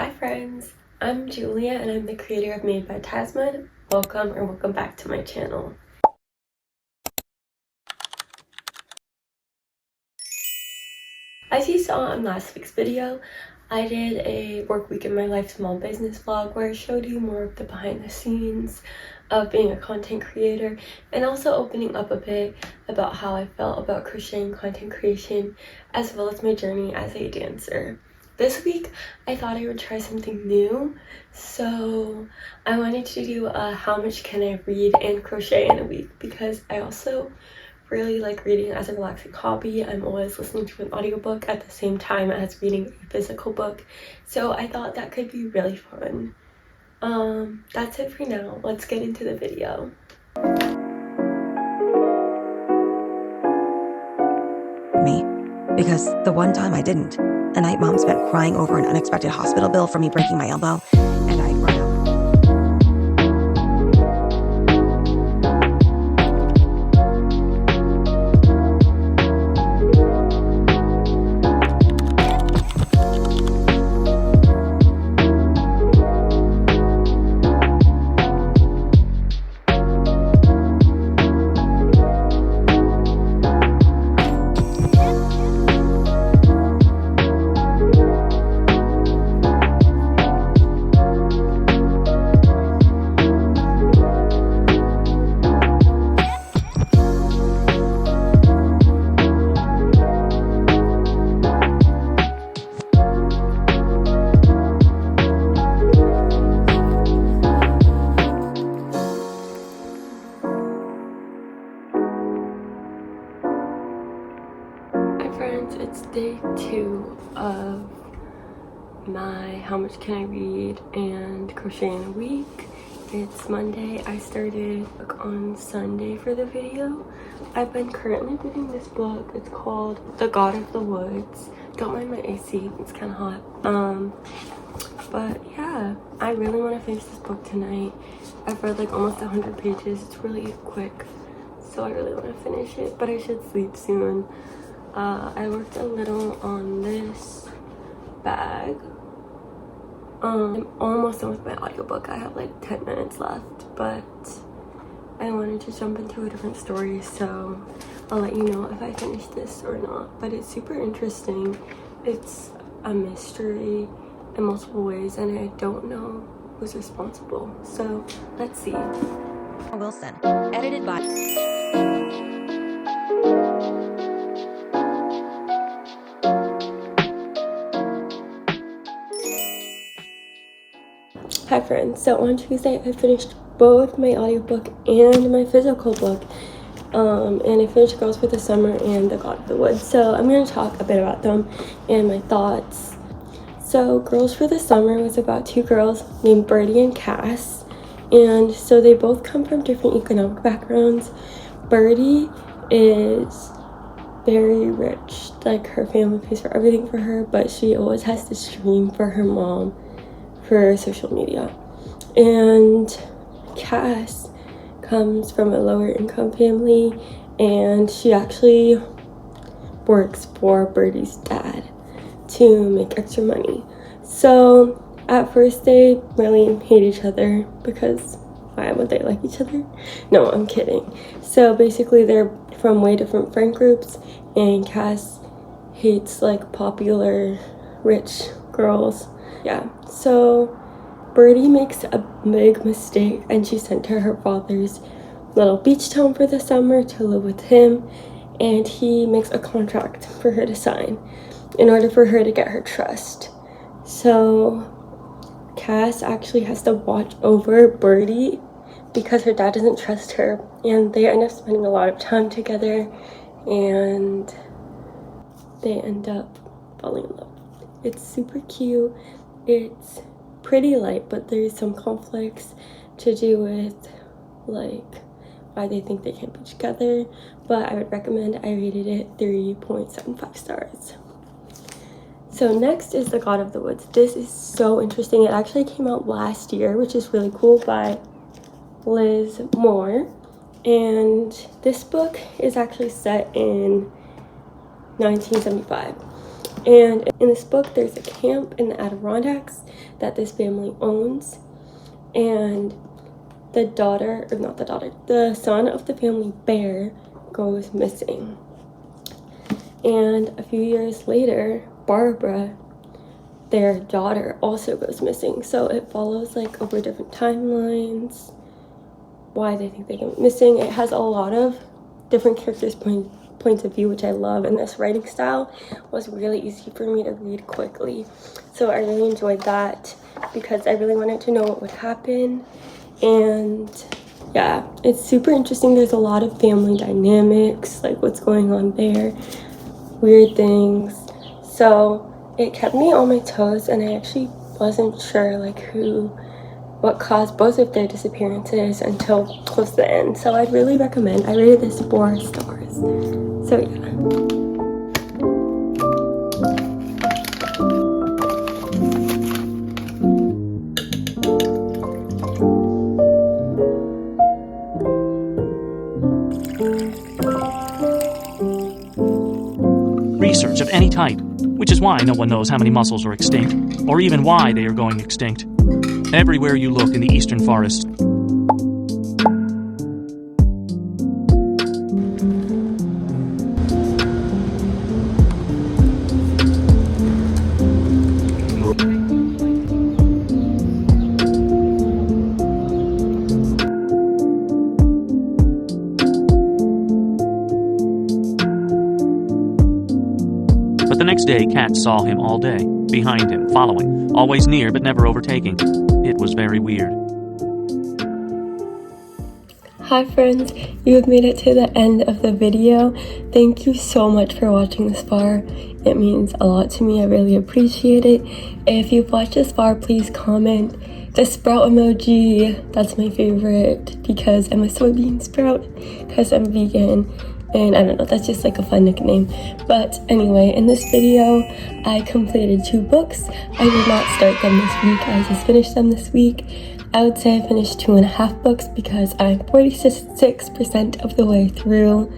Hi friends, I'm Julia and I'm the creator of Made by Tasman. Welcome back to my channel. As you saw in last week's video, I did a work week in my life small business vlog where I showed you more of the behind the scenes of being a content creator and also opening up a bit about how I felt about crocheting, content creation, as well as my journey as a dancer. This week, I thought I would try something new, so I wanted to do a how much can I read and crochet in a week because I also really like reading as a relaxing hobby. I'm always listening to an audiobook at the same time as reading a physical book, so I thought that could be really fun. That's it for now. Let's get into the video. Me, because the one time I didn't, the night mom spent crying over an unexpected hospital bill for me breaking my elbow, and I'd run up. It's day 2 of my how much can I read and crochet in a week. It's Monday. I started on Sunday for the video. I've been currently reading this book. It's called The God of the Woods. Don't mind my AC, it's kind of hot. But yeah, I really want to finish this book tonight. I've read like almost 100 pages. It's really quick, so I really want to finish it, but I should sleep soon. I worked a little on this bag. I'm almost done with my audiobook. I have like 10 minutes left, but I wanted to jump into a different story, so I'll let you know if I finish this or not. But it's super interesting. It's a mystery in multiple ways, and I don't know who's responsible. So let's see. Wilson, edited by... Hi friends, so on Tuesday I finished both my audiobook and my physical book, and I finished Girls for the Summer and The God of the Woods, so I'm going to talk a bit about them and my thoughts. So Girls for the Summer was about two girls named Birdie and Cass, and so they both come from different economic backgrounds. Birdie is very rich, like her family pays for everything for her, but she always has to stream for her mom for social media. And Cass comes from a lower income family, and she actually works for Birdie's dad to make extra money. So at first they really hate each other because why would they like each other? No, I'm kidding. So basically they're from way different friend groups, and Cass hates like popular rich girls. Yeah, so Birdie makes a big mistake and she sent to her father's little beach town for the summer to live with him, and he makes a contract for her to sign in order for her to get her trust. So Cass actually has to watch over Birdie because her dad doesn't trust her, and they end up spending a lot of time together and they end up falling in love. It's super cute. It's pretty light, but there's some conflicts to do with like why they think they can't be together, but I would recommend. I rated it 3.75 stars. So next is The God of the Woods. This is so interesting. It actually came out last year, which is really cool, by Liz Moore, and this book is actually set in 1975. And in this book, there's a camp in the Adirondacks that this family owns, and the son of the family bear goes missing. And a few years later, Barbara, their daughter, also goes missing. So it follows like over different timelines, why they think they go missing. It has a lot of different characters' points of view, which I love, and this writing style was really easy for me to read quickly. So I really enjoyed that because I really wanted to know what would happen. And yeah, it's super interesting. There's a lot of family dynamics, like what's going on there, weird things. So it kept me on my toes, and I actually wasn't sure like what caused both of their disappearances until close to the end. So I'd really recommend. I rated this 4 stars. So yeah. Research of any type, which is why no one knows how many mussels are extinct, or even why they are going extinct. Everywhere you look in the eastern forests. But the next day, Kat saw him all day, behind him, following, always near but never overtaking. It was very weird. Hi friends, you have made it to the end of the video. Thank you so much for watching this far. It means a lot to me. I really appreciate it. If you've watched this far, please comment the sprout emoji. That's my favorite because I'm a soybean sprout because I'm vegan. And I don't know, that's just like a fun nickname. But anyway, in this video, I completed 2 books. I did not start them this week. I just finished them this week. I would say I finished 2.5 books because I'm 46% of the way through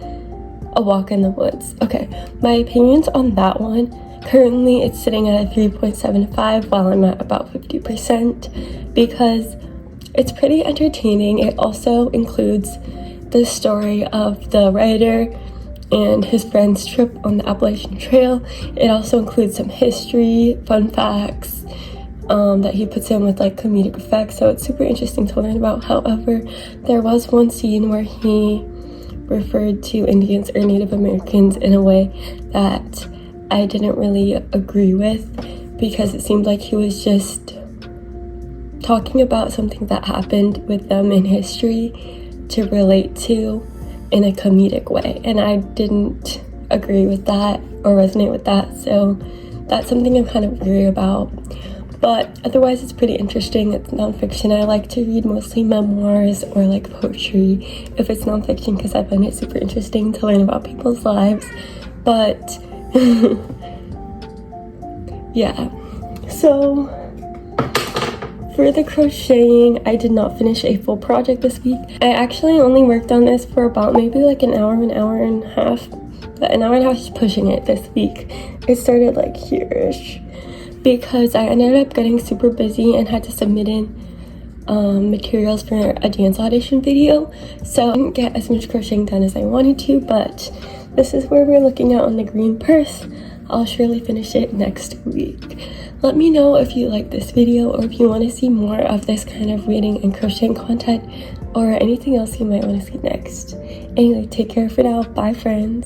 A Walk in the Woods. Okay, my opinions on that one. Currently, it's sitting at a 3.75 while I'm at about 50% because it's pretty entertaining. It also includes the story of the writer and his friend's trip on the Appalachian Trail. It also includes some history, fun facts that he puts in with like comedic effects, so it's super interesting to learn about. However, there was one scene where he referred to Indians or Native Americans in a way that I didn't really agree with because it seemed like he was just talking about something that happened with them in history to relate to in a comedic way, and I didn't agree with that or resonate with that, so that's something I'm kind of weary about. But otherwise, it's pretty interesting. It's nonfiction. I like to read mostly memoirs or like poetry if it's nonfiction because I find it super interesting to learn about people's lives. But yeah, so for the crocheting, I did not finish a full project this week. I actually only worked on this for about maybe like an hour and a half. But an hour and a half is pushing it this week. It started like here-ish because I ended up getting super busy and had to submit in materials for a dance audition video. So I didn't get as much crocheting done as I wanted to, but this is where we're looking at on the green purse. I'll surely finish it next week. Let me know if you like this video or if you want to see more of this kind of reading and crocheting content or anything else you might want to see next. Anyway, take care for now. Bye, friends.